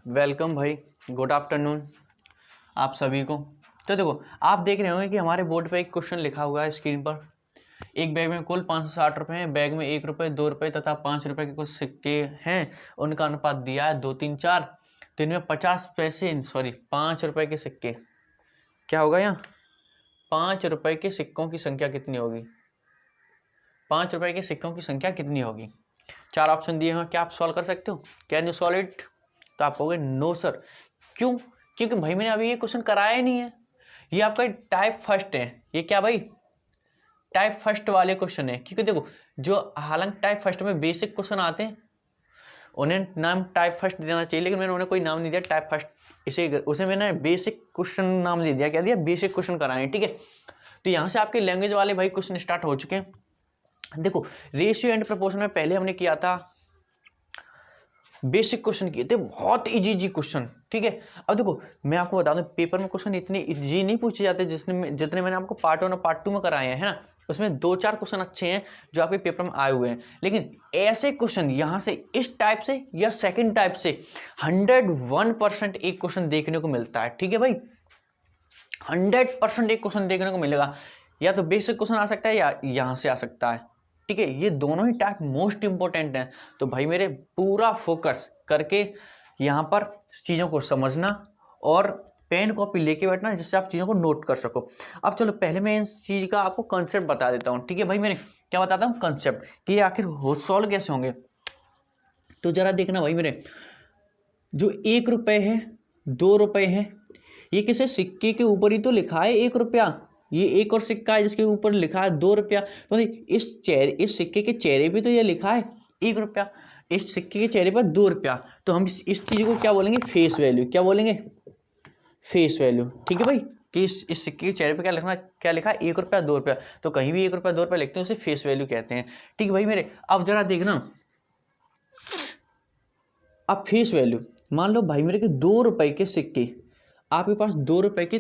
Welcome भाई, good afternoon आप सभी को। तो देखो, आप देख रहे होंगे कि हमारे बोर्ड पे एक क्वेश्चन लिखा हुआ है स्क्रीन पर। एक बैग में कुल 560 रुपये हैं। बैग में 1 रुपये, 2 रुपये तथा 5 रुपये के कुछ सिक्के हैं। उनका अनुपात दिया है 2, 3, 4। तो इनमें 50 पैसे, सॉरी 5 रुपये के सिक्के, क्या होगा यहाँ 5 रुपये के सिक्कों की संख्या कितनी होगी? 5 रुपये के सिक्कों की संख्या कितनी होगी? 4 ऑप्शन दिए हैं, क्या आप सॉल्व कर सकते हो? Can you solve it? तो आप कहोगे नो सर। क्यों? क्योंकि भाई मैंने अभी ये क्वेश्चन कराया ही नहीं है। ये आपका टाइप फर्स्ट है। ये क्या भाई? टाइप फर्स्ट वाले क्वेश्चन है। क्योंकि देखो, जो हालांकि टाइप फर्स्ट में बेसिक क्वेश्चन आते हैं, उन्हें नाम टाइप फर्स्ट देना चाहिए, लेकिन मैंने उन्हें कोई नाम नहीं दिया टाइप फर्स्ट। इसे उसे मैंने बेसिक क्वेश्चन नाम दे दिया। क्या दिया? बेसिक क्वेश्चन कराए, ठीक है। तो यहाँ से आपके लैंग्वेज वाले भाई क्वेश्चन स्टार्ट हो चुके हैं। देखो, रेशियो एंड प्रोपोर्शन में पहले हमने किया था, बेसिक क्वेश्चन किए थे, बहुत इजी क्वेश्चन, ठीक है। अब देखो, मैं आपको बता दूं, पेपर में क्वेश्चन इतने इजी नहीं पूछे जाते जितने मैंने आपको पार्ट 1 और पार्ट 2 में कराए हैं, है ना। उसमें 2-4 क्वेश्चन अच्छे हैं जो आपके पेपर में आए हुए हैं, लेकिन ऐसे क्वेश्चन यहाँ से इस टाइप से या सेकंड टाइप से 101% एक क्वेश्चन देखने को मिलता है, ठीक है भाई। 100% एक क्वेश्चन देखने को मिलेगा। या तो बेसिक क्वेश्चन आ सकता है या यहाँ से आ सकता है, ठीक है। ये दोनों ही टाइप मोस्ट इंपॉर्टेंट हैं। तो भाई मेरे पूरा फोकस करके यहाँ पर चीज़ों को समझना और पेन कॉपी लेके बैठना, जिससे आप चीज़ों को नोट कर सको। अब चलो, पहले मैं इस चीज़ का आपको कंसेप्ट बता देता हूँ, ठीक है भाई। मैंने क्या बताता हूँ कंसेप्ट, कि ये आखिर सॉल्व कैसे होंगे। तो जरा देखना भाई मेरे, जो 1 रुपये है, 2 रुपये है, ये किसी सिक्के के ऊपर ही तो लिखा है 1 रुपया। ये एक और सिक्का है जिसके ऊपर लिखा है 2 रुपया। तो इस सिक्के के चेहरे पे तो ये लिखा है 1 रुपया, इस सिक्के के चेहरे पर 2 रुपया। तो हम इस चीज़ को क्या बोलेंगे? Face value. क्या बोलेंगे? फेस वैल्यू, ठीक है भाई। कि इस सिक्के के चेहरे पे क्या लिखा है? 1 रुपया, 2 रुपया। तो कहीं भी 1 रुपया, 2 रुपया लिखते हैं, उसे फेस वैल्यू कहते हैं, ठीक है भाई मेरे। अब जरा देखना, अब फेस वैल्यू मान लो भाई मेरे के 2 रुपए के सिक्के, आपके पास 2 रुपए के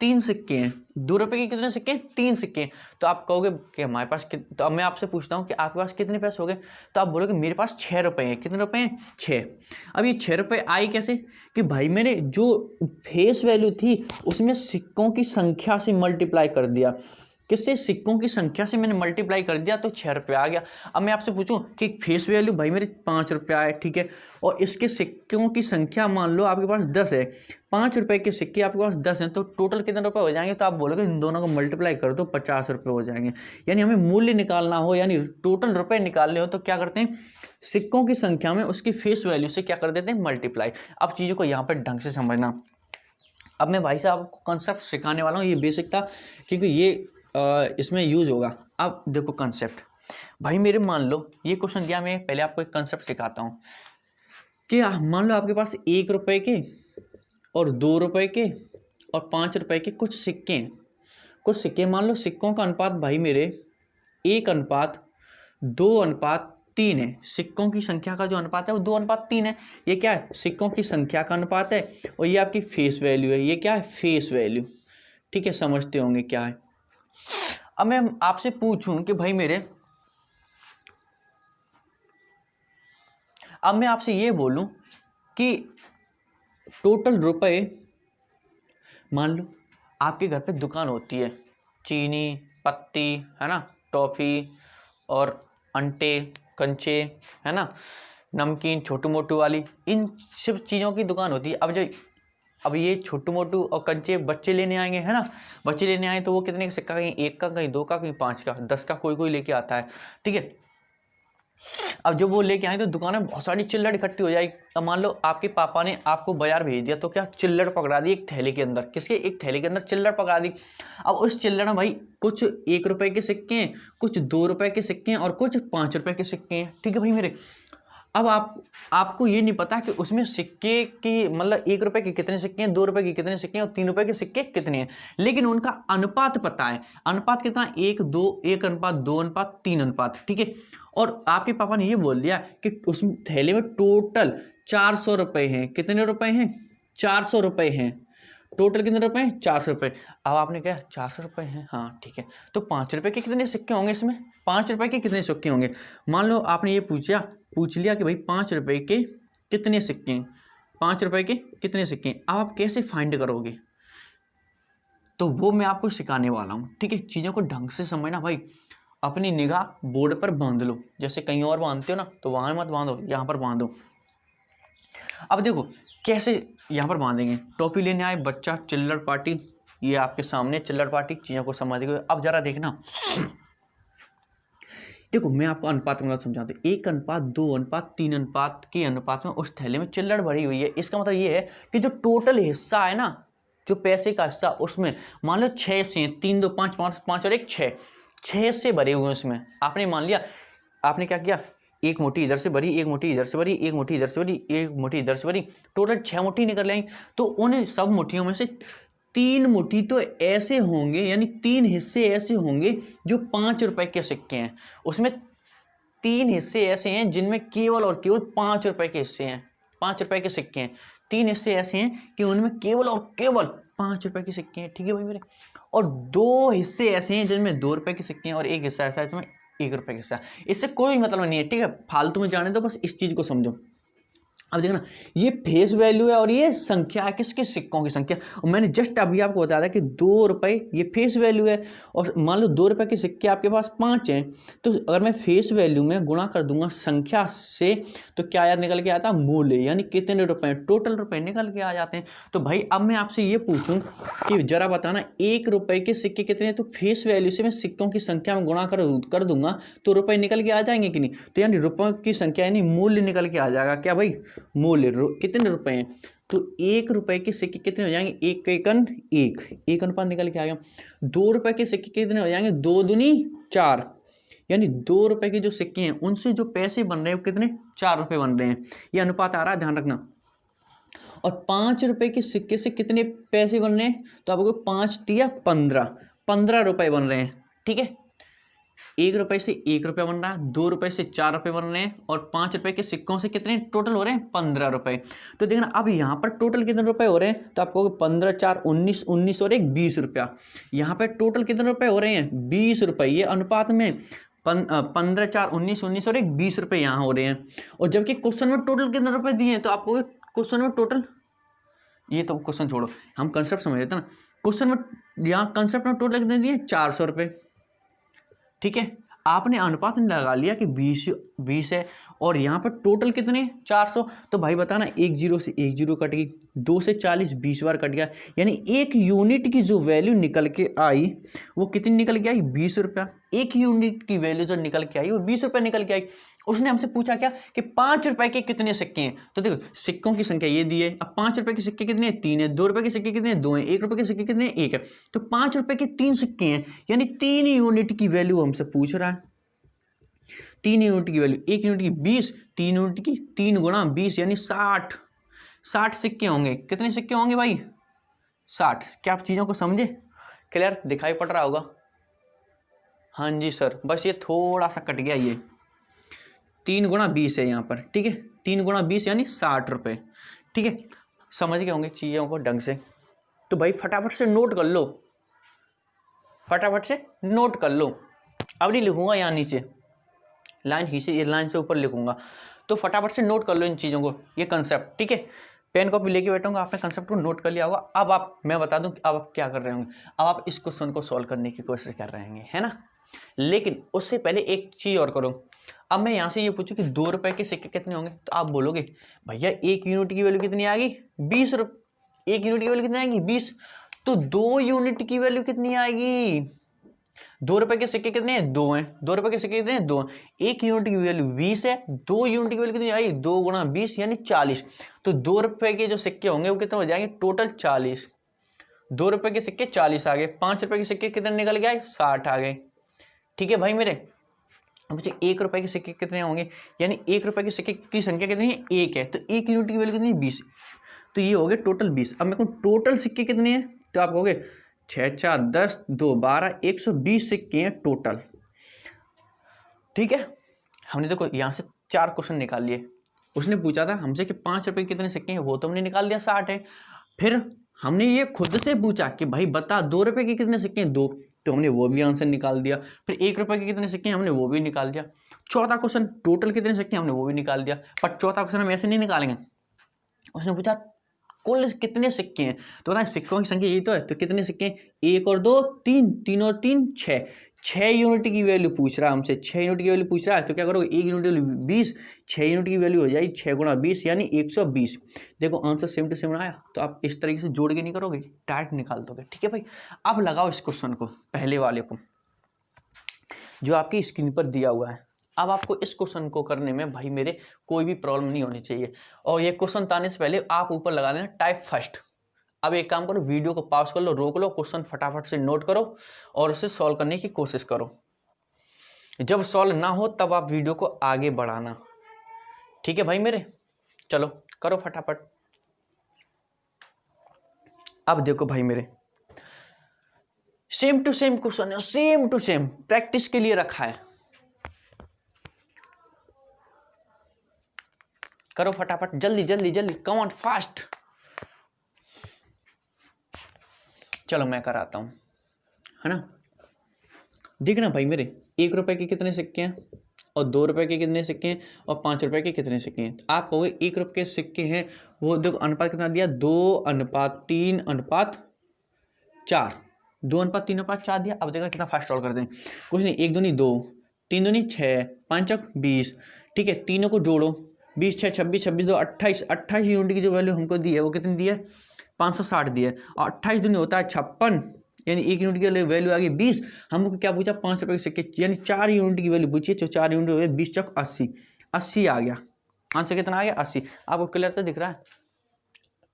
3 सिक्के हैं। 2 रुपए के कितने सिक्के हैं? 3 सिक्के हैं। तो आप कहोगे कि हमारे पास तो अब मैं आपसे पूछता हूँ कि आपके पास कितने पैसे हो गए? तो आप बोलोगे मेरे पास 6 रुपए हैं। कितने रुपए हैं? 6। अब ये 6 रुपए आए कैसे? कि भाई मैंने जो फेस वैल्यू थी उसमें सिक्कों की संख्या से मल्टीप्लाई कर दिया। किससे? सिक्कों की संख्या से मैंने मल्टीप्लाई कर दिया, तो 6 रुपये आ गया। अब मैं आपसे पूछूं कि फेस वैल्यू भाई मेरे 5 रुपये आए, ठीक है, और इसके सिक्कों की संख्या मान लो आपके पास 10 है। 5 रुपये के सिक्के आपके पास 10 हैं, तो टोटल कितने रुपए हो जाएंगे? तो आप बोलोगे इन दोनों को मल्टीप्लाई कर दो, 50 रुपये हो जाएंगे। यानी हमें मूल्य निकालना हो, यानी टोटल रुपये निकालने हो, तो क्या करते हैं? सिक्कों की संख्या में उसकी फेस वैल्यू से क्या कर देते हैं? मल्टीप्लाई। अब चीज़ों को यहाँ पर ढंग से समझना। अब मैं भाई साहब आपको कंसेप्ट सिखाने वाला हूँ, ये बेसिक था क्योंकि ये इसमें यूज होगा। अब देखो कंसेप्ट, भाई मेरे मान लो ये क्वेश्चन दिया, मैं पहले आपको एक कंसेप्ट सिखाता हूँ कि मान लो आपके पास 1 रुपये के और 2 रुपये के और 5 रुपये के कुछ सिक्के हैं। कुछ सिक्के मान लो, सिक्कों का अनुपात भाई मेरे 1:2:3 है। सिक्कों की संख्या का जो अनुपात है वो 2:3 है। ये क्या है? सिक्कों की संख्या का अनुपात है, और ये आपकी फेस वैल्यू है। ये क्या है? फेस वैल्यू, ठीक है। समझते होंगे क्या है। अब मैं आपसे पूछूं कि भाई मेरे, अब मैं आपसे ये बोलूं कि टोटल रुपए, मान लो आपके घर पे दुकान होती है, चीनी, पत्ती, है ना, टॉफ़ी और अंटे, कंचे, है ना, नमकीन छोटू मोटू वाली, इन सब चीज़ों की दुकान होती है। अब ये छोटू मोटू और कंचे बच्चे लेने आएंगे, है ना। बच्चे लेने आए तो वो कितने का सिक्का? कहीं 1 का, कहीं 2 का, कहीं 5 का, 10 का, कोई लेके आता है, ठीक है। अब जब वो लेके आए तो दुकान में बहुत सारी चिल्लड़ इकट्ठी हो जाएगी। अब मान लो आपके पापा ने आपको बाजार भेज दिया, तो क्या चिल्लड़ पकड़ा दी एक थैले के अंदर। किसके? एक थैले के अंदर चिल्लड़ पकड़ा दी। अब उस चिल्लड़ में भाई कुछ 1 रुपये के सिक्के हैं, कुछ 2 रुपये के सिक्के हैं और कुछ 5 रुपये के सिक्के हैं, ठीक है भाई मेरे। अब आपको ये नहीं पता कि उसमें सिक्के की मतलब 1 रुपये के कितने सिक्के हैं, 2 रुपये के कितने सिक्के हैं और 3 रुपये के सिक्के कितने हैं, लेकिन उनका अनुपात पता है। अनुपात कितना? 1:2:3 अनुपात, ठीक है। और आपके पापा ने ये बोल दिया कि उस थैले में टोटल 400 रुपये हैं। कितने रुपए हैं? 400 रुपये हैं। टोटल कितने रुपए हैं? 400 रुपये। अब आपने कहा 400 रुपये हैं, हाँ ठीक है। तो 5 रुपये के कितने सिक्के होंगे इसमें? 5 रुपये के कितने सिक्के होंगे? मान लो आपने ये पूछ लिया कि भाई 5 रुपये के कितने सिक्के हैं, ₹5 के कितने सिक्के हैं। अब आप कैसे फाइंड करोगे, तो वो मैं आपको सिखाने वाला हूँ, ठीक है। चीज़ों को ढंग से समझना भाई। अपनी निगाह बोर्ड पर बांध लो, जैसे कहीं और बांधते हो ना, तो वहाँ मत बांधो, यहाँ पर बांधो। अब देखो कैसे यहाँ पर बांधेंगे। टोपी लेने आए बच्चा, चिल्लर पार्टी, ये आपके सामने चिल्लर पार्टी, चीज़ों को समझ गए। अब जरा देखना, देखो मैं आपको अनुपात में समझाता हूँ। 1:2:3 के अनुपात में उस थैले में चिल्लड़ भरी हुई है। इसका मतलब ये है कि जो टोटल हिस्सा है ना, जो पैसे का हिस्सा, उसमें मान लो 6 से 3 2 5 5 5 और 1 6 से भरे हुए हैं। उसमें आपने मान लिया, आपने क्या किया, एक मुट्ठी इधर से भरी, एक मुट्ठी इधर से भरी, एक मुट्ठी इधर से भरी, एक मुट्ठी इधर से भरी, टोटल 6 मुट्ठी निकल आई। तो उन सब मुट्ठियों में से 3 मुट्ठी तो ऐसे होंगे, यानी 3 हिस्से ऐसे होंगे जो ₹5 के सिक्के हैं। उसमें 3 हिस्से ऐसे हैं जिनमें केवल और केवल ₹5 के हिस्से हैं, ₹5 के सिक्के हैं। 3 हिस्से ऐसे हैं कि उनमें केवल और केवल ₹5 के सिक्के हैं, ठीक है भाई मेरे। और 2 हिस्से ऐसे हैं जिनमें ₹2 के सिक्के हैं, और एक हिस्सा ऐसा है इसमें ₹1 का हिस्सा। इससे कोई मतलब नहीं है, ठीक है, फालतू में जाने दो, बस इस चीज को समझो। अब देखना, ये फेस वैल्यू है और ये संख्या है, किसके, सिक्कों की संख्या। और मैंने जस्ट अभी आपको बताया था कि ₹2 ये फेस वैल्यू है, और मान लो ₹2 के सिक्के आपके पास 5 हैं, तो अगर मैं फेस वैल्यू में गुणा कर दूंगा संख्या से, तो क्या याद निकल के आता है, मूल्य, यानी कितने रुपए, टोटल रुपए निकल के आ जाते हैं। तो भाई अब मैं आपसे ये पूछूं कि जरा बताना, ₹1 के सिक्के कितने हैं, तो फेस वैल्यू से मैं सिक्कों की संख्या में गुणा कर दूंगा तो रुपए निकल के आ जाएंगे कि नहीं। तो यानी रुपयों की संख्या यानी मूल्य निकल के आ जाएगा। क्या भाई, मूल्य, कितने रुपए हैं, तो ₹1 के सिक्के कितने हो जाएंगे, 1 एकन 1, एक अनुपात निकल के आ गया। ₹2 के सिक्के कितने हो जाएंगे, 2 दूनी 4, यानी ₹2 के जो सिक्के हैं उनसे जो पैसे बन रहे हैं वो कितने, ₹4 बन रहे हैं। ये अनुपात आ रहा है, ध्यान रखना। और ₹5 के सिक्के से कितने पैसे बन रहे हैं, तो आपको 5 तिया 15 रुपए बन रहे हैं, ठीक है। ₹1 से ₹1 बन रहा है, ₹2 से ₹4 बन रहे हैं, और ₹5 के सिक्कों से कितने टोटल हो रहे हैं, ₹15। तो देखना अब यहाँ पर टोटल कितने रुपए हो रहे हैं, तो आपको 15 4 19 19 और एक ₹20। यहाँ पे टोटल कितने रुपए हो रहे हैं, ₹20। ये अनुपात में 15 4 19 19 और एक ₹20 यहाँ हो रहे हैं। और जबकि क्वेश्चन में टोटल कितने रुपए दिए हैं, तो आपको क्वेश्चन में टोटल, ये तो क्वेश्चन छोड़ो, हम कंसेप्ट समझ लेते हैं ना। क्वेश्चन में यहाँ कंसेप्ट में टोटल कितने दिए, ₹400, ठीक है। आपने अनुपात में लगा लिया कि 20 है, और यहाँ पर टोटल कितने, 400। तो भाई बताना, 1 0 से 1 0 कट गई, 2 से 40 20 बार कट गया, यानी 1 यूनिट की जो वैल्यू निकल के आई वो कितनी निकल के आई, ₹20। 1 यूनिट की वैल्यू जो निकल के आई वो ₹20 निकल के आई। उसने हमसे पूछा क्या कि ₹5 के कितने सिक्के हैं। तो देखो सिक्कों की संख्या ये दी है। अब ₹5 के सिक्के कितने हैं, 3 है। ₹2 के सिक्के कितने हैं, 2 हैं। ₹1 के सिक्के कितने हैं, 1 है। तो ₹5 के 3 सिक्के हैं, यानी 3 यूनिट की वैल्यू हमसे पूछ रहा है। 3 यूनिट की वैल्यू, 1 यूनिट की 20, 3 यूनिट की 3 गुणा 20 यानी 60 सिक्के होंगे। कितने सिक्के होंगे भाई, 60। क्या आप चीजों को समझे, क्लियर दिखाई पड़ रहा होगा। हाँ जी सर, बस ये थोड़ा सा कट गया, ये 3 गुणा 20 है यहाँ पर, ठीक है। 3 गुणा 20 यानी ₹60, ठीक है। समझ गए होंगे चीजों को ढंग से। तो भाई फटाफट से नोट कर लो, फटाफट से नोट कर लो। अब नहीं लिखूंगा यहाँ नीचे, लाइन से ऊपर लिखूंगा, तो फटाफट से नोट कर लो इन चीज़ों को, ये कंसेप्ट, ठीक है। पेन कॉपी लेके बैठूंगा, आपने कंसेप्ट को नोट कर लिया होगा। अब मैं बता दूं कि अब आप क्या कर रहे होंगे। अब आप इस क्वेश्चन को सॉल्व करने की कोशिश कर रहे होंगे, है ना। लेकिन उससे पहले एक चीज़ और करो। अब मैं यहाँ से ये पूछूं कि ₹2 के सिक्के कितने होंगे, तो आप बोलोगे भैया 1 यूनिट की वैल्यू कितनी आ गई, ₹20। 1 यूनिट की वैल्यू कितनी आएगी, 20। तो 2 यूनिट की वैल्यू कितनी आएगी, ₹2 के सिक्के कितने हैं, 2 हैं। ₹2 के सिक्के कितने हैं, 2 हैं। 1 यूनिट की वैल्यू 20 है, 2 यूनिट की वैल्यू कितनी आई, 2 गुणा 20 यानी 40। तो ₹2 के जो सिक्के होंगे वो कितने हो जाएंगे, टोटल 40। ₹2 के सिक्के 40 आ गए। ₹5 के सिक्के कितने निकल गए, 60 आ गए, ठीक है भाई मेरे। अब ₹1 के सिक्के कितने होंगे, यानी ₹1 के सिक्के की संख्या कितनी है, 1 है। तो 1 यूनिट की वैल्यू कितनी है, 20। तो ये हो गए टोटल 20। अब मेरे को टोटल सिक्के कितने हैं, तो आप कहोगे 6 4 10 2 12 120 सिक्के हैं टोटल, ठीक है। हमने देखो यहाँ से 4 क्वेश्चन निकाल लिए। उसने पूछा था हमसे कि ₹5 के कितने सिक्के हैं, वो तो हमने निकाल दिया, 60 है। फिर हमने ये खुद से पूछा कि भाई बता ₹2 के कितने सिक्के हैं, 2, तो हमने वो भी आंसर निकाल दिया। फिर ₹1 के कितने सिक्के हैं, हमने वो भी निकाल दिया। चौथा क्वेश्चन टोटल कितने सिक्के हैं, हमने वो भी निकाल दिया। पर चौथा क्वेश्चन हम ऐसे नहीं निकालेंगे, उसने पूछा कुल कितने सिक्के हैं, तो बताएं सिक्कों की संख्या यही तो है, तो कितने सिक्के हैं, 1 और 2 3, 3 और 3 6, 6 यूनिट की वैल्यू पूछ रहा है हमसे, 6 यूनिट की वैल्यू पूछ रहा है, तो क्या करोगे, 1 यूनिट की वैल्यू 20, 6 यूनिट की वैल्यू हो जाएगी 6 गुणा 20 यानी 120। देखो आंसर सेम टू सेम आया, तो आप इस तरीके से जोड़ के नहीं करोगे, डायरेक्ट निकाल दोगे। ठीक है भाई, अब लगाओ इस क्वेश्चन को, पहले वाले को जो आपकी स्क्रीन पर दिया हुआ है। अब आपको इस क्वेश्चन को करने में भाई मेरे कोई भी प्रॉब्लम नहीं होनी चाहिए, और ये क्वेश्चन आने से पहले आप ऊपर लगा देना टाइप फर्स्ट। अब एक काम करो, वीडियो को पॉज कर लो, रोक लो, क्वेश्चन फटाफट से नोट करो और उसे सॉल्व करने की कोशिश करो। जब सॉल्व ना हो तब आप वीडियो को आगे बढ़ाना। ठीक है भाई मेरे, चलो करो फटाफट। अब देखो भाई मेरे, सेम टू सेम क्वेश्चन है, सेम टू सेम प्रैक्टिस के लिए रखा है। करो फटाफट, जल्दी जल्दी जल्दी, कम ऑन फास्ट। चलो मैं कराता हूं, है ना। देखना भाई मेरे, 1 रुपए के कितने सिक्के हैं, और 2 रुपए के कितने सिक्के हैं, और 5 रुपए के कितने सिक्के हैं। आप कहोगे 1 रुपए के सिक्के हैं, वो देखो अनुपात कितना दिया, 2:3:4, 2:3:4 दिया। अब देखना कितना फास्ट सॉल्व करते हैं, कुछ नहीं, 1 दूनी 2, 3 दूनी 6, 5 20। ठीक है, तीनों को जोड़ो, 20 6 26, 26 2 28, 28 यूनिट की जो वैल्यू हमको दी है वो कितनी दी है, 560 दी है, और 28 दूनी होता है 56, यानी 1 यूनिट की वैल्यू आ गई 20। हमको क्या पूछा, 5 रुपए के सिक्के, यानी 4 यूनिट की वैल्यू पूछी, तो 4 यूनिट हो गए 20 चौक 80, 80 आ गया आंसर। कितना आ गया, 80। आपको क्लियर तो दिख रहा है,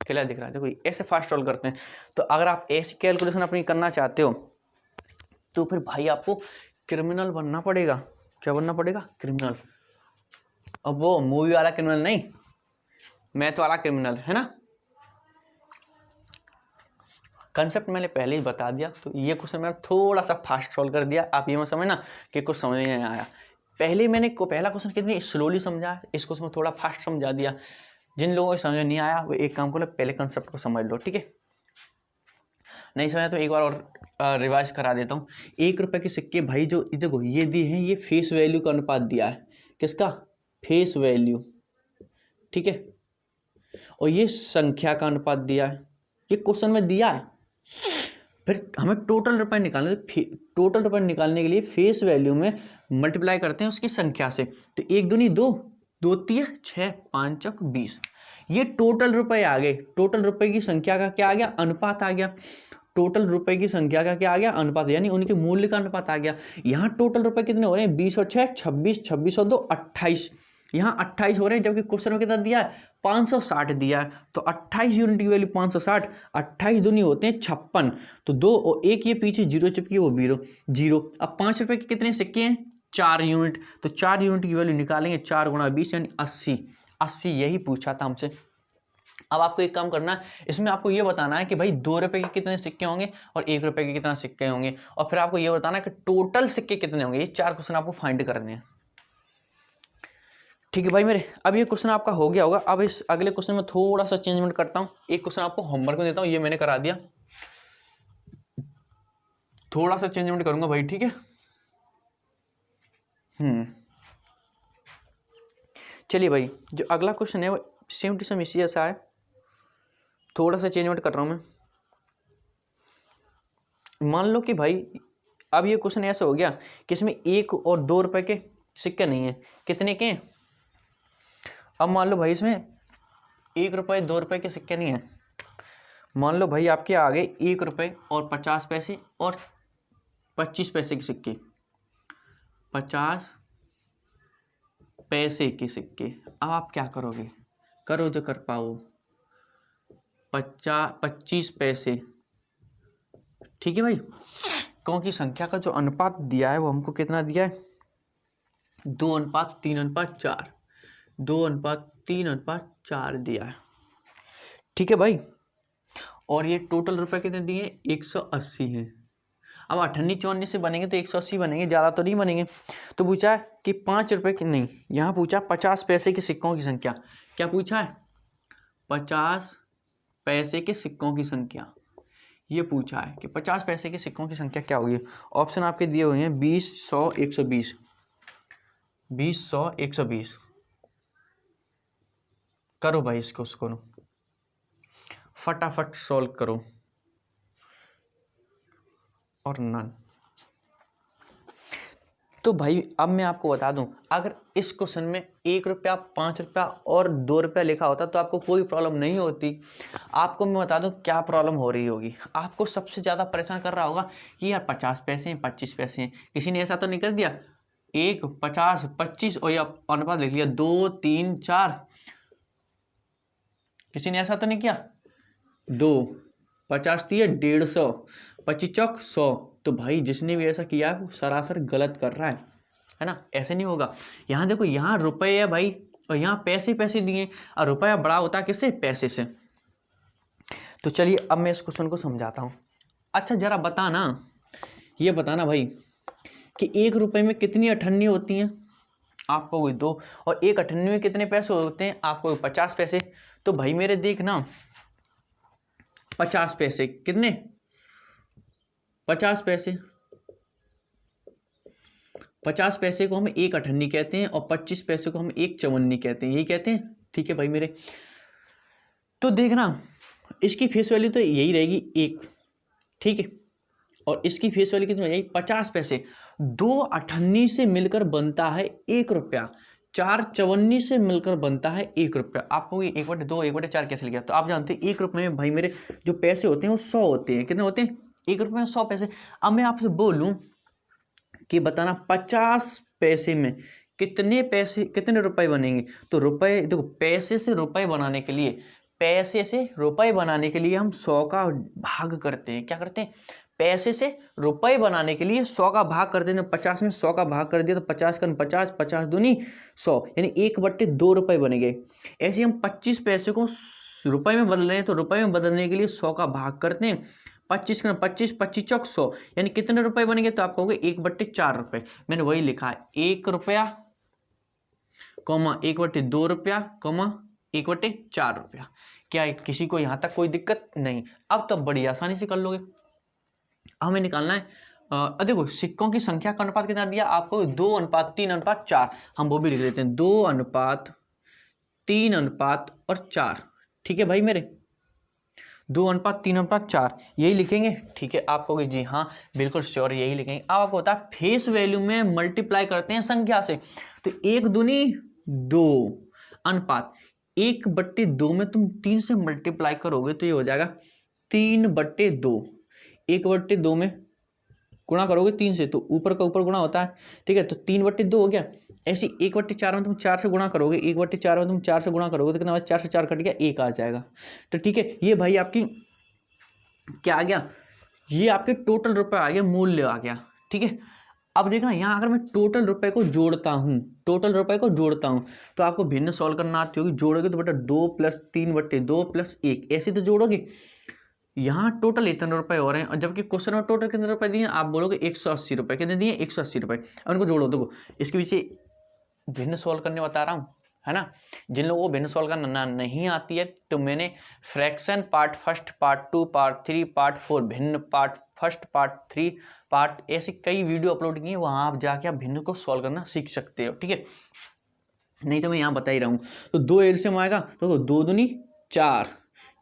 क्लियर दिख रहा है। देखो ऐसे फास्ट सॉल्व करते हैं। तो अगर आप ऐसी कैलकुलेशन अपनी करना चाहते हो तो फिर भाई आपको क्रिमिनल बनना पड़ेगा। क्या बनना पड़ेगा, क्रिमिनल। अब वो मूवी वाला क्रिमिनल नहीं, मैथ वाला क्रिमिनल, है ना। कंसेप्ट मैंने पहले ही बता दिया, तो ये क्वेश्चन मैंने थोड़ा सा फास्ट सॉल्व कर दिया। आप ये मत समझना कि कुछ समझ नहीं आया, पहले मैंने पहला क्वेश्चन कितनी स्लोली समझा, इस क्वेश्चन को थोड़ा फास्ट समझा दिया। जिन लोगों को समझ नहीं आया वो एक काम करो, पहले कंसेप्ट को समझ लो, ठीक है। नहीं समझा तो एक बार और रिवाइज करा देता हूँ। 1 रुपए के सिक्के भाई जो देखो ये दिए हैं, ये फेस वैल्यू का अनुपात दिया है, किसका, फेस वैल्यू, ठीक है। और ये संख्या का अनुपात दिया है, ये क्वेश्चन में दिया है। फिर हमें टोटल रुपए निकालने, टोटल रुपए निकालने के लिए फेस वैल्यू में मल्टीप्लाई करते हैं उसकी संख्या से। तो 1 दूनी 2, 2 3 6, 5 चौक 20, ये टोटल रुपए आ गए। टोटल रुपए की संख्या का क्या आ गया, अनुपात आ गया। टोटल रुपए की संख्या का क्या आ गया, अनुपात, यानी उनके मूल्य का अनुपात आ गया। यहाँ टोटल रुपए कितने हो रहे हैं, 20 और 6 26, 26 और 2 28, यहाँ 28 हो रहे हैं, जबकि क्वेश्चन में कितना दिया है, 560 दिया है। तो 28 यूनिट की वैल्यू 560, 28 दूनी होते हैं 56, तो 2 और 1 ये पीछे जीरो चिपकी, वो 0। अब 5 रुपए के कितने सिक्के हैं, 4 यूनिट, तो 4 यूनिट की वैल्यू निकालेंगे, 4 गुणा 20 यानी 80, 80 यही पूछा था हमसे। अब आपको एक काम करना है, इसमें आपको ये बताना है कि भाई 2 रुपए के कितने सिक्के होंगे और 1 रुपए के कितना सिक्के होंगे, और फिर आपको ये बताना है कि टोटल सिक्के कितने होंगे। ये 4 क्वेश्चन आपको फाइंड करने हैं, ठीक है भाई मेरे। अब ये क्वेश्चन आपका हो गया होगा। अब इस अगले क्वेश्चन में थोड़ा सा चेंजमेंट करता हूँ, एक क्वेश्चन आपको होमवर्क में देता हूँ, ये मैंने करा दिया, थोड़ा सा चेंजमेंट करूंगा भाई, ठीक है। चलिए भाई, जो अगला क्वेश्चन है वो सेम टू सेम इसी जैसा है, थोड़ा सा चेंजमेंट कर रहा हूं मैं। मान लो कि भाई अब ये क्वेश्चन ऐसा हो गया कि इसमें 1 और 2 रुपए के सिक्के नहीं है, कितने के हैं। अब मान लो भाई इसमें 1 रुपए 2 रुपए के सिक्के नहीं है, मान लो भाई आपके आ गए 1 रुपए और 50 पैसे और 25 पैसे के सिक्के, 50 पैसे के सिक्के। अब आप क्या करोगे, करो जो कर पाओ, 25 पैसे, ठीक है भाई। क्योंकि संख्या का जो अनुपात दिया है वो हमको कितना दिया है, 2:3:4, 2:3:4 दिया है, ठीक है भाई। और ये टोटल रुपए कितने दिए, 180 हैं। अब 98 54 से बनेंगे तो 180 बनेंगे, ज़्यादा तो नहीं बनेंगे। तो पूछा है कि 5 रुपए की नहीं, यहाँ पूछा 50 पैसे के सिक्कों की संख्या। क्या पूछा है, 50 पैसे के सिक्कों की संख्या, ये पूछा है कि 50 पैसे के सिक्कों की संख्या क्या होगी। ऑप्शन आपके दिए हुए हैं 20 100 120, 20 100 120। करो भाई इसको, फटाफट सॉल्व करो और नन। तो भाई अब मैं आपको बता दूं, अगर इस क्वेश्चन में 1 रुपया, 5 रुपया और 2 रुपया लिखा होता तो आपको कोई प्रॉब्लम नहीं होती। आपको मैं बता दूं क्या प्रॉब्लम हो रही होगी। आपको सबसे ज़्यादा परेशान कर रहा होगा कि यार 50 पैसे हैं, 25 पैसे हैं। किसी ने ऐसा तो नहीं कर दिया 1, 50, 25 और या अनुपात लिख लिया 2, 3, 4। किसी ने ऐसा तो नहीं किया 2, 50 दिए 150, 25 चौक 100। तो भाई जिसने भी ऐसा किया वो सरासर गलत कर रहा है ना। ऐसे नहीं होगा। यहाँ देखो, यहाँ रुपए है भाई और यहाँ पैसे पैसे दिए और रुपया बड़ा होता है किससे? पैसे से। तो चलिए अब मैं इस क्वेश्चन को समझाता हूँ। अच्छा जरा बताना, ये बताना भाई कि 1 रुपए में कितनी अठन्नी होती हैं? आपको कोई 2। और 1 अठन्नी में कितने पैसे होते हैं? आपको 50 पैसे। तो भाई मेरे देखना 50 पैसे कितने? 50 पैसे। 50 पैसे को हम 1 अठन्नी कहते हैं और 25 पैसे को हम 1 चवन्नी कहते हैं। यही कहते हैं, ठीक है भाई मेरे। तो देखना इसकी फेस वैल्यू तो यही रहेगी 1, ठीक है। और इसकी फेस वैल्यू कितनी हो जाएगी? 50 पैसे। 2 अठन्नी से मिलकर बनता है 1 रुपया, 4 चवन्नी से मिलकर बनता है 1 रुपया। आपको ये 1/2, 1/4 कैसे लग गया? तो आप जानते हैं 1 रुपये में भाई मेरे जो पैसे होते हैं वो 100 होते हैं। कितने होते हैं? 1 रुपये में 100 पैसे। अब मैं आपसे बोलूं कि बताना 50 पैसे में कितने पैसे, कितने रुपए बनेंगे? तो रुपए देखो, पैसे से रुपए बनाने के लिए, पैसे से रुपए बनाने के लिए हम 100 का भाग करते हैं। क्या करते हैं? पैसे से रुपए बनाने के लिए 100 का भाग करते हैं। 50 में 100 का भाग कर दिया तो 50 का 50, 50 दूनी 100, यानी 1/2 रुपए बनेंगे। ऐसे हम 25 पैसे को रुपए में बदल रहे हैं तो रुपए में बदलने के लिए 100 का भाग करते हैं। 25 का 25, 25 चौक 100, यानी कितने रुपए बनेंगे? तो आप कहोगे 1/4 रुपए। मैंने वही लिखा है 1 रुपया, 1/2 रुपया, 1/4 रुपया। क्या किसी को यहां तक कोई दिक्कत नहीं? अब तो बड़ी आसानी से कर लोगे। हमें निकालना है देखो सिक्कों की संख्या का अनुपात कितना दिया आपको? 2:3:4। हम वो भी लिख लेते हैं 2:3:4। ठीक है भाई मेरे, 2:3:4 यही लिखेंगे। ठीक है, आप कहोगे जी हाँ बिल्कुल श्योर यही लिखेंगे। अब आपको होता है फेस वैल्यू में मल्टीप्लाई करते हैं संख्या से। तो 1 दूनी 2 अनुपात 1/2 में तुम 3 से मल्टीप्लाई करोगे तो ये हो जाएगा 3/2। 1/2 में गुणा करोगे 3 से तो ऊपर का ऊपर गुणा होता है, ठीक है। तो 3/2 हो गया। ऐसे 1/4 में तुम 4 से गुणा करोगे, 1/4 में तुम 4 से गुणा करोगे तो कितना? 4 से 4 कट गया, 1 आ जाएगा। तो ठीक है, ये भाई आपकी क्या आ गया? ये आपके टोटल रुपए आ गया, मूल्य आ गया। ठीक है, अब देखना यहाँ अगर मैं टोटल रुपए को जोड़ता हूँ, टोटल रुपए को जोड़ता हूँ तो आपको भिन्न सॉल्व करना आती होगी। जोड़ोगे तो बेटा 2 + 3/2 + 1 ऐसे तो जोड़ोगे। यहाँ टोटल इतने रुपए हो रहे हैं और जबकि क्वेश्चन में टोटल कितने रुपए दिए? आप बोलोगे 180 रुपए। कितने दिए? 180 रुपए। अब उनको जोड़ो। देखो इसके पीछे भिन्न सॉल्व करने बता रहा हूँ, है ना। जिन लोगों को भिन्न सॉल्व करना नहीं आती है तो मैंने fraction part 1, part 2, part 3, part 4, भिन्न पार्ट 1, पार्ट 3, पार्ट ऐसे कई वीडियो अपलोड किए, वहाँ आप जाके आप भिन्न को सॉल्व करना सीख सकते हो। ठीक है, नहीं तो मैं यहाँ बता ही रहा हूँ। तो 2 एलसीएम आएगा तो 2 दूनी 4,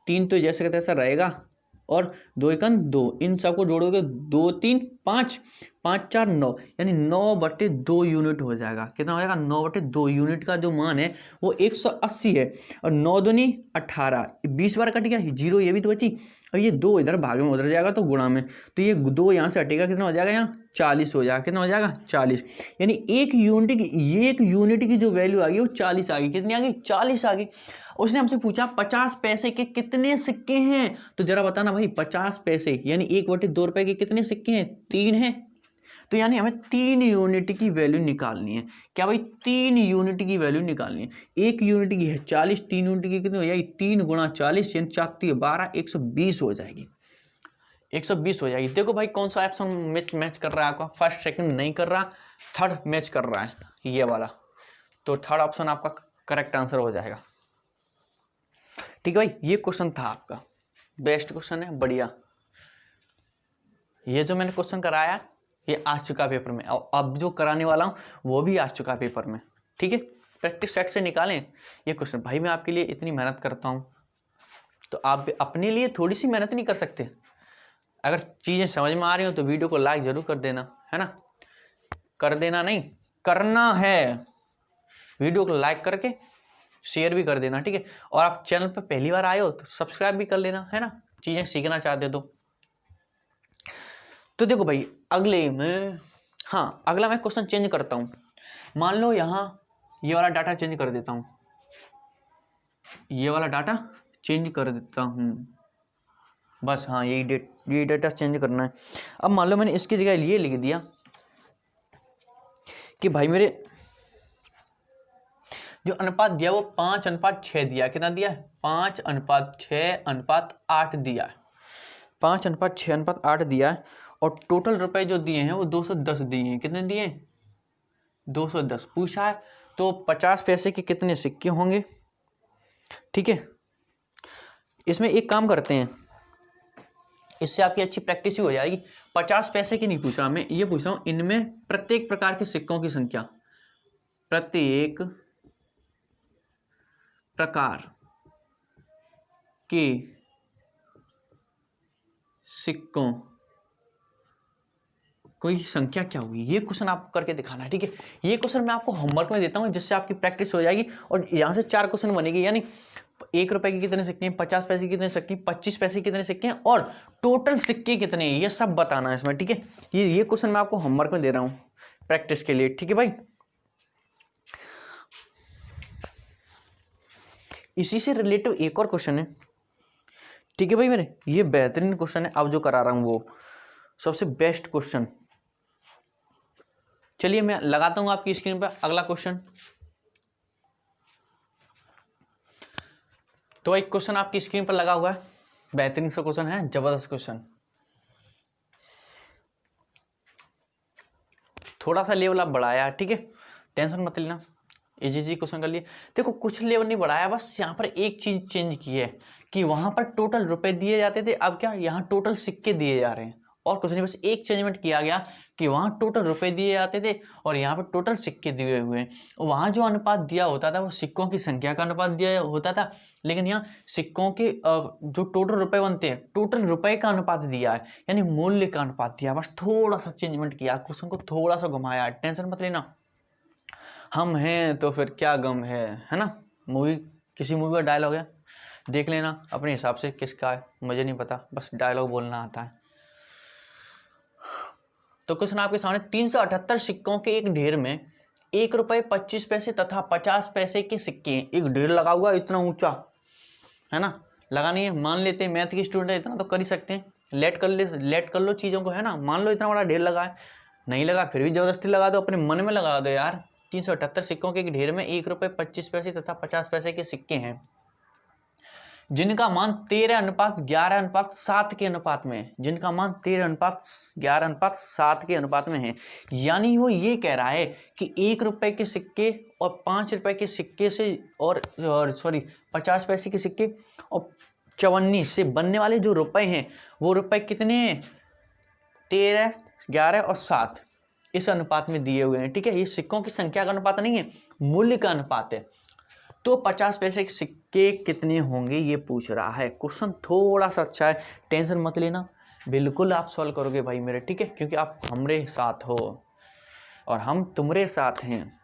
3 तो जैसे का तैसा रहेगा और 2 × 2, इन सबको जोड़ोगे 2 3 5, 5 4 9, यानी 9/2 यूनिट हो जाएगा। कितना हो जाएगा? 9/2 यूनिट का जो मान है वो 180 है। और 9 दूनी 18, 20 बार कट गया, 0 ये भी तो बची और ये 2 इधर भाग में उधर जाएगा तो गुणा में, तो ये 2 यहाँ से हटेगा, कितना हो जाएगा? यहाँ 40 हो जाएगा। कितना हो जाएगा? 40, यानी एक यूनिट की जो वैल्यू आ गई वो 40 आ गई। कितनी आ गई? 40 आ गई। उसने हमसे पूछा 50 पैसे के कितने सिक्के हैं? तो जरा बताना भाई 50 पैसे यानी 1/2 रुपए के कितने सिक्के हैं? 3 हैं। तो यानी हमें 3 यूनिट की वैल्यू निकालनी है। क्या भाई? 3 यूनिट की वैल्यू निकालनी है। 1 यूनिट की है 40, 3 यूनिट की कितनी हो जाएगी? 3 × 40 यानी 4 12, 120 हो जाएगी। 120 हो जाएगी। देखो भाई कौन सा ऑप्शन मैच कर रहा है आपका? फर्स्ट सेकंड नहीं कर रहा, थर्ड मैच कर रहा है ये वाला। तो थर्ड ऑप्शन आपका करेक्ट आंसर हो जाएगा। ठीक है भाई, ये क्वेश्चन था आपका, बेस्ट क्वेश्चन है, बढ़िया। ये जो मैंने क्वेश्चन कराया ये आ चुका पेपर में और अब जो कराने वाला हूँ वो भी आ चुका पेपर में। ठीक है, प्रैक्टिस सेट से निकालें ये क्वेश्चन। भाई मैं आपके लिए इतनी मेहनत करता हूँ, तो आप भी अपने लिए थोड़ी सी मेहनत नहीं कर सकते? अगर चीज़ें समझ में आ रही हो तो वीडियो को लाइक जरूर कर देना, है ना। कर देना नहीं, करना है। वीडियो को लाइक करके शेयर भी कर देना, ठीक है। और आप चैनल पर पहली बार आए हो तो सब्सक्राइब भी कर लेना, है ना, चीज़ें सीखना चाहते हो तो देखो भाई अगले में, हाँ अगला मैं क्वेश्चन चेंज करता हूँ। मान लो यहाँ ये वाला डाटा चेंज कर देता हूँ, ये वाला डाटा चेंज कर देता हूँ बस, हाँ ये डाटा चेंज करना है। अब मान लो मैंने इसकी जगह ये लिख दिया कि भाई मेरे जो अनुपात दिया वो 5:6 दिया। कितना दिया है? 5:6:8 दिया है। 5:6:8 दिया है। और टोटल रुपए जो दिए हैं वो 210 दिए हैं। कितने दिए? 210 पूछा है। तो 50 पैसे के कितने सिक्के होंगे? ठीक है, इसमें एक काम करते हैं, इससे आपकी अच्छी प्रैक्टिस ही हो जाएगी। 50 पैसे की नहीं पूछ रहा मैं, ये पूछ रहा हूँ इनमें प्रत्येक प्रकार के सिक्कों की संख्या, प्रत्येक प्रकार के सिक्कों कोई संख्या क्या होगी, ये क्वेश्चन आपको करके दिखाना है, ठीक है। ये क्वेश्चन मैं आपको होमवर्क में देता हूँ जिससे आपकी प्रैक्टिस हो जाएगी। और यहाँ से 4 क्वेश्चन बनेगी, यानी 1 रुपए के कितने सिक्के हैं, 50 पैसे के कितने सिक्के हैं, 25 पैसे के कितने सिक्के हैं और टोटल सिक्के कितने हैं, ये सब बताना है इसमें, ठीक है। ये क्वेश्चन मैं आपको होमवर्क में दे रहा हूँ प्रैक्टिस के लिए, ठीक है भाई। इसी से रिलेटिव एक और क्वेश्चन है, ठीक है भाई मेरे। ये बेहतरीन क्वेश्चन है, अब जो करा रहा हूं वो सबसे बेस्ट क्वेश्चन। चलिए मैं लगाता हूं आपकी स्क्रीन पर अगला क्वेश्चन। तो एक क्वेश्चन आपकी स्क्रीन पर लगा हुआ है, बेहतरीन सा क्वेश्चन है, जबरदस्त क्वेश्चन। थोड़ा सा लेवल आप बढ़ाया, ठीक है, टेंशन मत लेना, इजी क्वेश्चन कर लिए। देखो कुछ लेवल नहीं बढ़ाया, बस यहाँ पर एक चीज चेंज की है कि वहां पर टोटल रुपए दिए जाते थे, अब क्या यहाँ टोटल सिक्के दिए जा रहे हैं। और कुछ नहीं, बस एक चेंजमेंट किया गया कि वहां टोटल रुपए दिए जाते थे और यहाँ पर टोटल सिक्के दिए हुए हैं। वहां जो अनुपात दिया होता था वो सिक्कों की संख्या का अनुपात दिया होता था, लेकिन यहाँ सिक्कों के जो टोटल रुपए बनते हैं, टोटल रुपए का अनुपात दिया है, यानी मूल्य का अनुपात दिया। बस थोड़ा सा चेंजमेंट किया, क्वेश्चन को थोड़ा सा घुमाया, टेंशन मत लेना। हम हैं तो फिर क्या गम है ना। मूवी, किसी मूवी का डायलॉग है, देख लेना अपने हिसाब से किसका है, मुझे नहीं पता, बस डायलॉग बोलना आता है। तो क्वेश्चन आपके सामने, 378 सिक्कों के एक ढेर में 1 रुपए 25 पैसे तथा 50 पैसे के सिक्के, एक ढेर लगा हुआ इतना ऊंचा, है ना। लगा नहीं है, मान लेते हैं मैथ के स्टूडेंट है, इतना तो कर ही सकते हैं, लेट कर लो चीज़ों को, है ना। मान लो इतना बड़ा ढेर लगा है, नहीं लगा फिर भी जबरदस्ती लगा दो, अपने मन में लगा दो यार। 378 सिक्कों के एक ढेर में 1 रुपए 25 पैसे तथा 50 पैसे के सिक्के हैं, जिनका मान 13:11:7 के अनुपात में है, जिनका मान 13:11:7 के अनुपात में है। यानी वो ये कह रहा है कि 1 रुपए के सिक्के और 5 रुपए के सिक्के से और 50 पैसे के सिक्के और चवन्नी से बनने वाले जो रुपए हैं वो रुपए कितने हैं, 13, 11 और 7 इस अनुपात में दिए हुए हैं, ठीक है। ये सिक्कों की संख्या का अनुपात नहीं है, मूल्य का अनुपात है। तो 50 पैसे के सिक्के कितने होंगे ये पूछ रहा है। क्वेश्चन थोड़ा सा अच्छा है, टेंशन मत लेना, बिल्कुल आप सॉल्व करोगे भाई मेरे, ठीक है, क्योंकि आप हमरे साथ हो और हम तुम्हारे साथ हैं।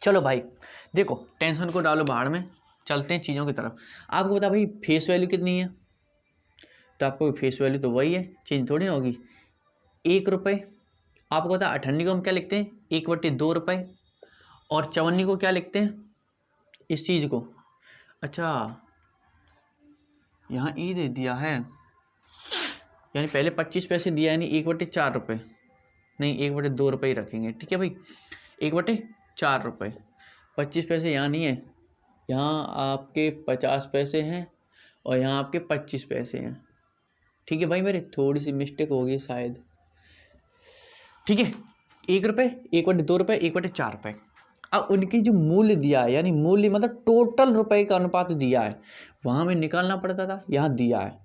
चलो भाई देखो, टेंशन को डालो बाहर में, चलते हैं चीज़ों की तरफ। आपको पता भाई फेस वैल्यू कितनी है, तो आपको फेस वैल्यू तो वही है, चेंज थोड़ी ना होगी। 1 रुपये, आपको पता 98 को हम क्या लिखते हैं, 1/2 रुपये, और 54 को क्या लिखते हैं, इस चीज़ को, अच्छा यहाँ ई दे दिया है, यानी पहले 25 पैसे दिया, यानी 1/4 रुपये, नहीं 1/2 रुपये ही रखेंगे, ठीक है भाई। 1/4 रुपये, 25 पैसे यहाँ नहीं है, यहाँ आपके 50 पैसे हैं और यहाँ आपके 25 पैसे हैं, ठीक है भाई। मेरी थोड़ी सी मिस्टेक होगी शायद, ठीक है। 1 रुपये, 1/2 रुपये, 1/4 रुपये। अब उनकी जो मूल्य दिया है, यानी मूल्य मतलब टोटल रुपए का अनुपात दिया है, वहाँ में निकालना पड़ता था, यहाँ दिया है।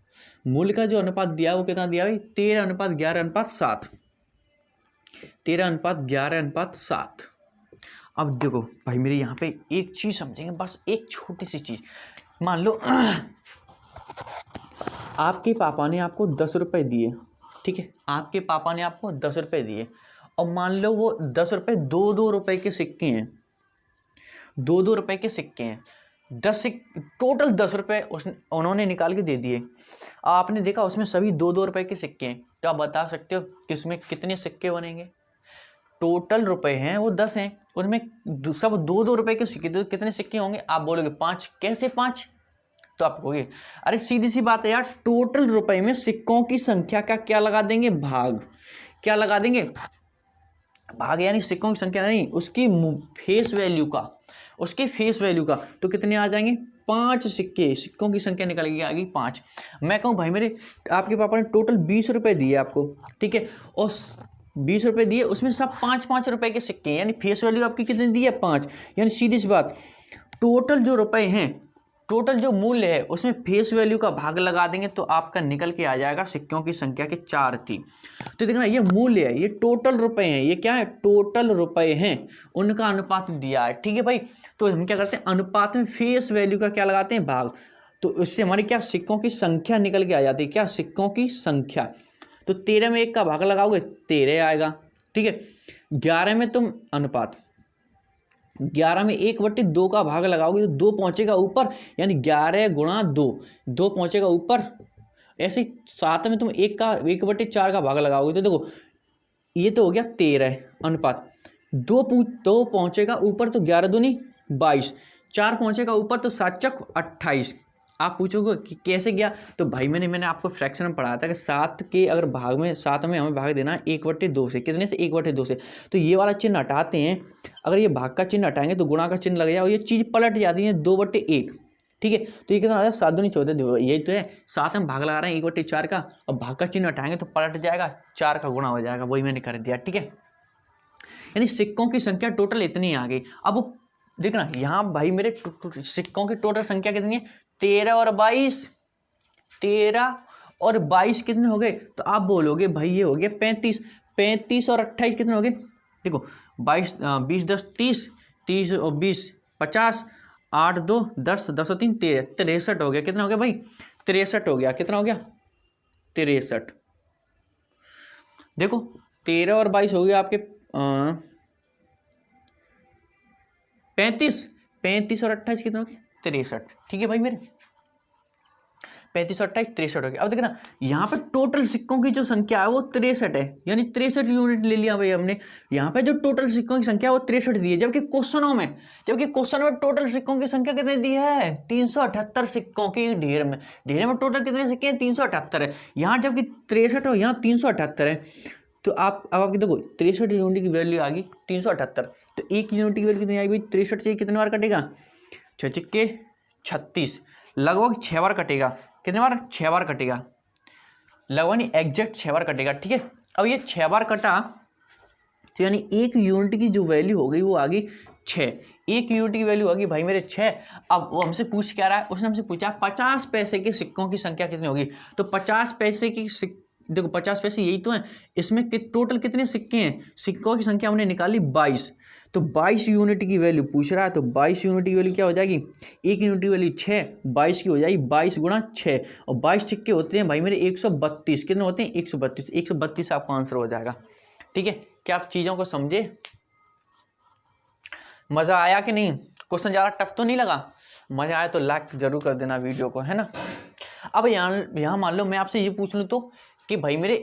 मूल्य का जो अनुपात दिया है वो कितना दिया है, 13:11:7, 13:11:7। अब देखो भाई मेरे यहाँ पे एक चीज़ समझेंगे, बस एक छोटी सी चीज़, मान लो आपके पापा ने आपको 10 रुपये दिए, ठीक है, आपके पापा ने आपको 10 रुपये दिए, और मान लो वो 10 रुपये 2-2 रुपये के सिक्के हैं, 2-2 रुपये के सिक्के हैं, 10 टोटल 10 रुपये उन्होंने निकाल के दे दिए। आपने देखा उसमें सभी 2-2 रुपये के सिक्के हैं, तो आप बता सकते हो कि उसमें कितने सिक्के बनेंगे। टोटल रुपए हैं वो 10 हैं, उनमें सब 2-2 रुपये के सिक्के, तो कितने सिक्के होंगे। आप बोलोगे 5, कैसे 5, तो आप कहोगे अरे सीधी सी बात है यार, टोटल रुपए में सिक्कों की संख्या का क्या लगा देंगे, भाग। क्या लगा देंगे, भाग, यानी सिक्कों की संख्या नहीं, उसकी फेस वैल्यू का, उसके फेस वैल्यू का। तो कितने आ जाएंगे, 5 सिक्के, सिक्कों की संख्या निकल गई, आ गई 5। मैं कहूँ भाई मेरे आपके पापा ने टोटल 20 रुपये दिए आपको, ठीक है, और 20 रुपये दिए, उसमें सब 5-5 रुपये के सिक्के हैं, यानी फेस वैल्यू आपकी कितनी दी है, 5। यानी सीधी सी बात, टोटल जो रुपए हैं, टोटल जो मूल्य है उसमें फेस वैल्यू का भाग लगा देंगे तो आपका निकल के आ जाएगा सिक्कों की संख्या के 4 थी। तो देखना ये मूल्य है, ये टोटल रुपए हैं, ये क्या है, टोटल रुपए हैं, उनका अनुपात दिया है, ठीक है भाई। तो हम क्या करते हैं, अनुपात में फेस वैल्यू का क्या लगाते हैं, भाग। तो इससे हमारी क्या सिक्कों की संख्या निकल के आ जाती है, क्या, सिक्कों की संख्या। तो 13 में 1 का भाग लगाओगे 13 आएगा, ठीक है। 11 में तुम अनुपात, 11 में 1/2 का भाग लगाओगे तो 2 पहुंचेगा ऊपर, यानी 11 गुणा 2, 2 पहुंचेगा ऊपर। ऐसे 7 में तुम 1/4 का भाग लगाओगे तो देखो ये तो हो गया 13 अनुपात, 2 पहुंचेगा ऊपर तो 11 दूनी 22, 4 पहुंचेगा ऊपर तो 7 चक 28। आप पूछोगे कि कैसे गया, तो भाई मैंने आपको फ्रैक्शन में पढ़ाया था कि 7 के अगर भाग में, 7 में हमें भाग देना है 1/2 से, कितने से, 1/2 से। तो ये वाला चिन्ह हटाते हैं, अगर ये भाग का चिन्ह हटाएंगे तो गुणा का चिन्ह लग जाए और ये चीज़ पलट जाती है 2/1, ठीक है। तो ये कितना आ जाए, 7 दूनी 14, यही तो है, 7 में भाग लगा रहे हैं 1/4 का, और भाग का चिन्ह हटाएंगे तो पलट जाएगा, 4 का गुणा हो जाएगा, वही मैंने कर दिया, ठीक है। यानी सिक्कों की संख्या टोटल इतनी आ गई। अब देखना यहाँ भाई मेरे सिक्कों की टोटल संख्या कितनी है, 13 और 22, 13 और 22 कितने हो गए, तो आप बोलोगे भाई ये हो गया 35, 35 और 28 कितने हो गए, देखो 22, 20 10 30, 30 और 20 50, 8 2 10, 10 और 3 13, 63 हो गया। कितना हो गया भाई, 63 हो गया। कितना हो गया, 63। देखो 13 और 22 हो गया आपके 35, 35 और 28 कितने हो गए, 63, ठीक है भाई मेरे, 35 और 28 63 हो गया। अब देखना यहाँ पे टोटल सिक्कों की जो संख्या है वो 63 है, यानी 63 यूनिट ले लिया भाई हमने। यहाँ पे जो टोटल सिक्कों की संख्या है वो 63 दी है, जबकि क्वेश्चनों में टोटल सिक्कों की संख्या कितनी दी है, 378 सिक्कों की ढेर में टोटल कितने सिक्के हैं, 378 है। यहाँ जबकि 63 हो, यहाँ 378 है। तो अब आपकी देखो 63 यूनिट की वैल्यू आ गई 378, तो एक यूनिट की वैल्यू कितनी आई भाई, 63 से कितने बार कटेगा, 6 छिक्के 36, लगभग 6 बार कटेगा। कितने बार, 6 बार कटेगा, लगभग नहीं एग्जैक्ट 6 बार कटेगा, ठीक है। अब ये 6 बार कटा तो यानी एक यूनिट की जो वैल्यू हो गई वो आ गई 6, एक यूनिट की वैल्यू आ गई भाई मेरे 6। अब वो हमसे पूछ क्या रहा है, उसने हमसे पूछा 50 पैसे के सिक्कों की संख्या कितनी होगी। तो 50 पैसे की देखो 50 पैसे यही तो हैं, इसमें टोटल कितने सिक्के हैं, सिक्कों की संख्या हमने निकाली 22, तो 22 यूनिट की वैल्यू पूछ रहा है, तो 22 यूनिट की वैल्यू क्या हो जाएगी, एक यूनिट की वैल्यू 6, 22 की हो जाएगी 22 गुणा 6, और 22 सिक्के होते हैं भाई मेरे 132, कितने होते हैं 132, 132 आपका आंसर हो जाएगा, ठीक है। क्या आप चीज़ों को समझे, मज़ा आया कि नहीं, क्वेश्चन ज़्यादा टफ तो नहीं लगा, मज़ा आया तो लाइक जरूर कर देना वीडियो को, है ना। अब यहाँ मान लो मैं आपसे ये पूछ लूँ तो कि भाई मेरे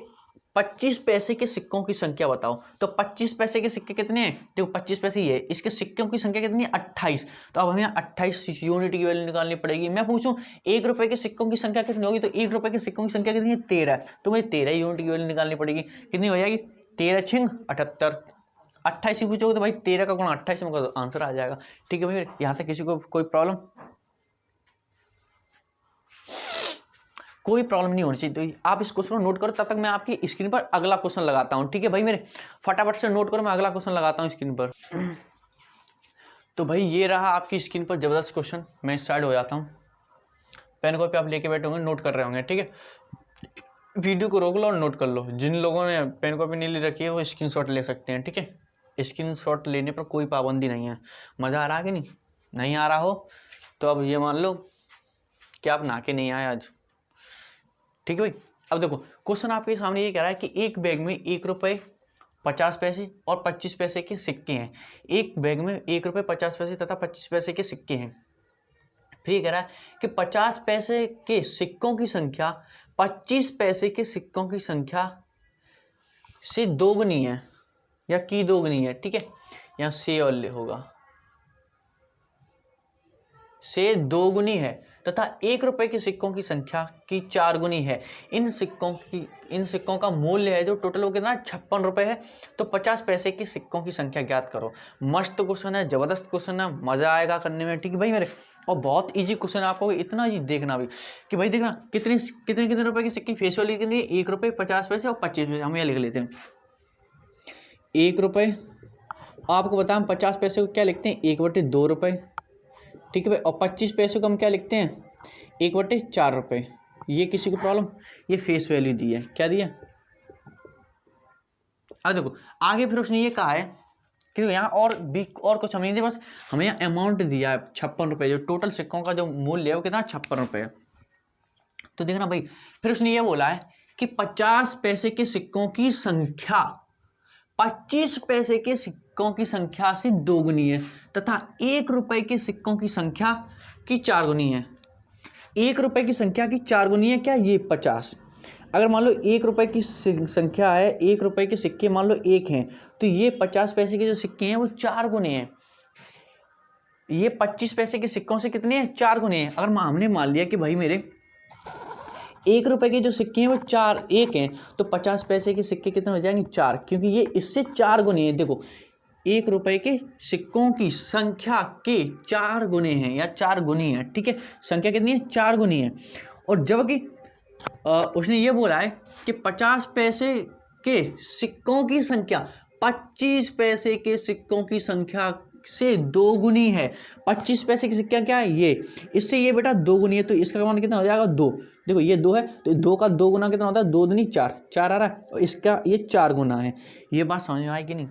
25 पैसे के सिक्कों की संख्या बताओ, तो 25 पैसे के सिक्के कितने हैं, देखो 25 पैसे ये है, इसके सिक्कों की संख्या कितनी है 28, तो अब हमें 28 यूनिट की वैल्यू निकालनी पड़ेगी। मैं पूछूं 1 रुपए के सिक्कों की संख्या कितनी होगी, तो 1 रुपए के सिक्कों की संख्या कितनी है 13, तो मुझे 13 यूनिट की वैल्यू निकालनी पड़ेगी। कितनी हो जाएगी, 13 छिंग 78, 28 ही पूछोगे तो भाई 13 का गुणा 28 में कर, आंसर आ जाएगा, ठीक है भाई। यहाँ तक किसी को कोई प्रॉब्लम, कोई प्रॉब्लम नहीं होनी चाहिए। तो आप इस क्वेश्चन को नोट करो, तब तक मैं आपकी स्क्रीन पर अगला क्वेश्चन लगाता हूँ, ठीक है भाई मेरे, फटाफट से नोट करो, मैं अगला क्वेश्चन लगाता हूँ स्क्रीन पर। तो भाई ये रहा आपकी स्क्रीन पर जबरदस्त क्वेश्चन, मैं स्टार्ट हो जाता हूँ, पेन कॉपी आप लेके बैठे होंगे, नोट कर रहे होंगे, ठीक है। वीडियो को रोक लो और नोट कर लो, जिन लोगों ने पेन कॉपी नहीं ले रखी है वो स्क्रीनशॉट ले सकते हैं, ठीक है। स्क्रीनशॉट लेने पर कोई पाबंदी नहीं है। मज़ा आ रहा है कि नहीं आ रहा हो तो अब ये मान लो क्या आप नहा के नहीं आए आज? ठीक है भाई। अब देखो क्वेश्चन आपके सामने ये कह रहा है कि एक बैग में 1 रुपये 50 पैसे और 25 पैसे के सिक्के हैं। एक बैग में 1 रुपये 50 पैसे तथा 25 पैसे के सिक्के हैं। फिर ये कह रहा है कि 50 पैसे के सिक्कों की संख्या 25 पैसे के सिक्कों की संख्या से दोगुनी है या की दोगुनी है। ठीक है, यहाँ से और होगा, से दोगुनी है तथा 1 रुपये के सिक्कों की संख्या की 4 गुनी है। इन सिक्कों का मूल्य है जो टोटल वो कितना 56 रुपये है। तो 50 पैसे के सिक्कों की संख्या ज्ञात करो। मस्त क्वेश्चन है, जबरदस्त क्वेश्चन है, मजा आएगा करने में। ठीक है भाई मेरे, और बहुत इजी क्वेश्चन है। आपको इतना ही देखना भी कि भाई देखना कितने कितने कितने रुपए की सिक्के फेस वैल्यू कितनी है, 1 रुपये 50 पैसे और 25 पैसे। हम ये लिख लेते हैं 1 रुपये, आपको बताया हम 50 पैसे को क्या लिखते हैं 1/2 रुपये। ठीक है भाई, और 25 पैसे को हम क्या लिखते हैं 1/4 रुपये। ये किसी को प्रॉब्लम? ये फेस वैल्यू दी है, क्या दिया? अब देखो आगे फिर उसने ये कहा है कि यहाँ और कुछ हम नहीं दिया, बस हमें यहाँ अमाउंट दिया है 56 रुपये। जो टोटल सिक्कों का जो मूल्य है वो कितना 56 रुपये है। तो देखना भाई, फिर उसने ये बोला है कि 50 पैसे के सिक्कों की संख्या 25 पैसे के सिक्कों की संख्या से दोगुनी है तथा 1 रुपये के सिक्कों की संख्या की 4 गुनी है। 1 रुपये की संख्या की 4 गुनी है क्या? ये 50। अगर मान लो 1 रुपये की संख्या है, 1 रुपये के सिक्के मान लो 1 हैं, तो ये 50 पैसे के जो सिक्के हैं वो 4 गुने हैं। ये 25 पैसे के सिक्कों से कितने हैं? 4 गुने हैं। अगर हमने मान लिया कि भाई मेरे 1 रुपये के जो सिक्के हैं वो 1 हैं, तो 50 पैसे के सिक्के कितने हो जाएंगे? 4, क्योंकि ये इससे 4 गुने हैं। देखो 1 रुपये के सिक्कों की संख्या के 4 गुने हैं या 4 गुनी है। ठीक है, संख्या कितनी है? 4 गुनी है। और जबकि उसने ये बोला है कि 50 पैसे के सिक्कों की संख्या 25 पैसे के सिक्कों की संख्या से 2 गुनी है। 25 पैसे की सिक्का क्या है? ये, इससे ये बेटा 2 गुनी है, तो इसका मान कितना हो जाएगा? 2। देखो ये 2 है, तो 2 का 2 गुना कितना होता है? 2 दूनी 4, 4 आ रहा है, और इसका ये 4 गुना है। ये बात समझ में आई कि नहीं?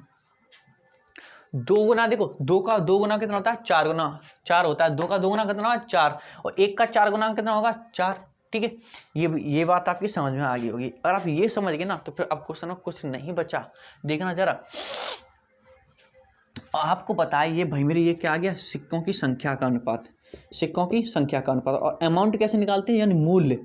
2 गुना, देखो 2 का 2 गुना कितना होता है? 4 गुना 4 होता है। 2 का 2 गुना कितना होगा? 4, और 1 का 4 गुना कितना होगा? 4। ठीक है, ये बात आपकी समझ में आ गई होगी। अगर आप ये समझ गए ना तो फिर अब क्वेश्चन में कुछ नहीं बचा। देखना जरा, आपको पता है ये भाई मेरे ये क्या आ गया? सिक्कों की संख्या का अनुपात, सिक्कों की संख्या का अनुपात। और अमाउंट कैसे निकालते हैं? यानी मूल्य,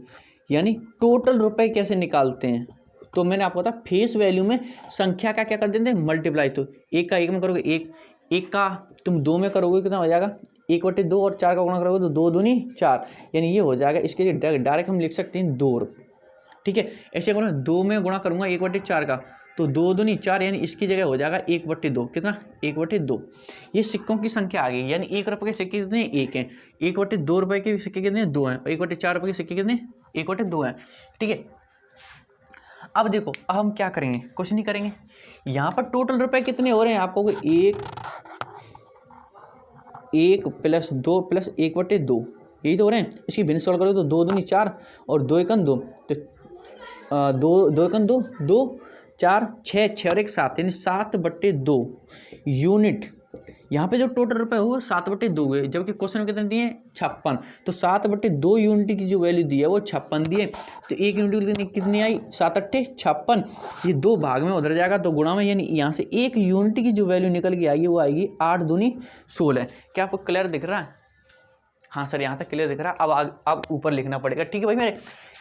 यानी टोटल रुपए कैसे निकालते हैं? तो मैंने आपको बताया फेस वैल्यू में संख्या का क्या कर देते हैं? मल्टीप्लाई। तो 1 का 1 में करोगे 1, 1 का तुम 2 में करोगे कितना हो जाएगा? 1/2, और 4 का गुणा करोगे तो 2 दूनी 4, यानी ये हो जाएगा। इसके लिए डायरेक्ट हम लिख सकते हैं 2 रुपये। ठीक है, ऐसे करो 2 में गुणा करूंगा 1/4 का, तो 2 दूनी 4, यानी इसकी जगह हो जाएगा 1/2। कितना? 1/2। ये सिक्कों की संख्या आ गई, यानी 1 रुपये के सिक्के कितने? 1 हैं। 1/2 रुपये के सिक्के कितने? 2 हैं। और 1/4 रुपये के सिक्के कितने? 1/2 हैं। ठीक है, अब देखो अब हम क्या करेंगे? कुछ नहीं करेंगे। यहाँ पर टोटल रुपए कितने हो रहे हैं? आपको 1 + 2 + 1/2 यही तो हो रहे हैं। इसकी भिन्न सॉल्व करोगे तो 2 दूनी 4 और 2 × 2, तो 2 × 2 2 4 6 6 और 1 7, यानी 7/2 यूनिट। यहाँ पे जो टोटल रुपए हुए 7/2 हुए, जबकि क्वेश्चन में कितने दिए? 56। तो 7/2 यूनिट की जो वैल्यू दी है वो 56 दी है। तो 1 यूनिट कितनी आई? 7 × 8 = 56। ये 2 भाग में उधर जाएगा तो गुणा में, यानी यहाँ से 1 यूनिट की जो वैल्यू निकल के आएगी वो आएगी 8 दूनी 16। क्या आपको क्लियर दिख रहा है? हाँ सर, यहाँ तक क्लियर दिख रहा है। अब ऊपर लिखना पड़ेगा। ठीक है भाई मेरे,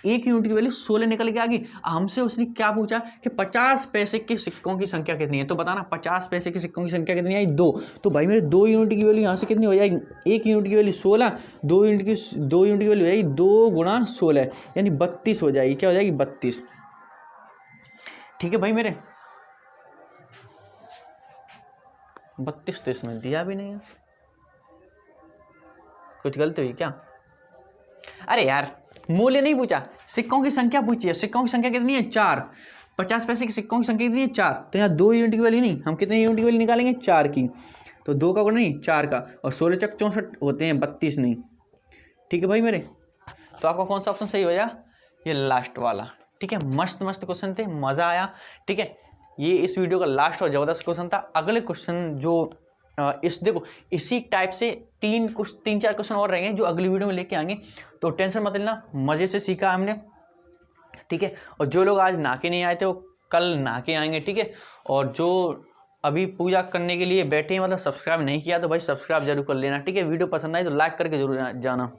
1 यूनिट की वैल्यू 16 निकल के आ गई। हमसे उसने क्या पूछा कि 50 पैसे के सिक्कों की संख्या कितनी है? तो बताना 50 पैसे के सिक्कों की संख्या कितनी आई? 2। तो भाई मेरे 2 यूनिट की वैल्यू यहाँ से कितनी हो जाएगी? 1 यूनिट की वैल्यू 16, 2 यूनिट की वैल्यू है 2 × 16, यानी 32 हो जाएगी। क्या हो जाएगी? 32। ठीक है भाई मेरे, 32 तो इसमें दिया भी नहीं है। कुछ गलती हुई क्या? अरे यार, मूल्य नहीं पूछा, सिक्कों की संख्या पूछी है। सिक्कों की संख्या कितनी है? 4। 50 पैसे के सिक्कों की संख्या कितनी है? 4। तो यहाँ 2 यूनिट की वैल्यू नहीं, हम कितने यूनिट की वैल्यू निकालेंगे? 4 की। तो 2 का गुणा नहीं 4 का, और 16 × 64 होते हैं 32 नहीं। ठीक है भाई मेरे, तो आपका कौन सा ऑप्शन सही हो जाएगा? ये लास्ट वाला। ठीक है, मस्त क्वेश्चन थे, मज़ा आया। ठीक है, ये इस वीडियो का लास्ट और ज़बरदस्त क्वेश्चन था। अगले क्वेश्चन जो इस देखो इसी टाइप से तीन चार क्वेश्चन और रहेंगे जो अगली वीडियो में लेके आएंगे, तो टेंशन मत लेना, मज़े से सीखा हमने, ठीक है। और जो लोग आज नहा के नहीं आए थे वो कल नहा के आएंगे, ठीक है। और जो अभी पूजा करने के लिए बैठे हैं, मतलब सब्सक्राइब नहीं किया तो भाई सब्सक्राइब जरूर कर लेना, ठीक है। वीडियो पसंद आई तो लाइक करके जरूर जाना।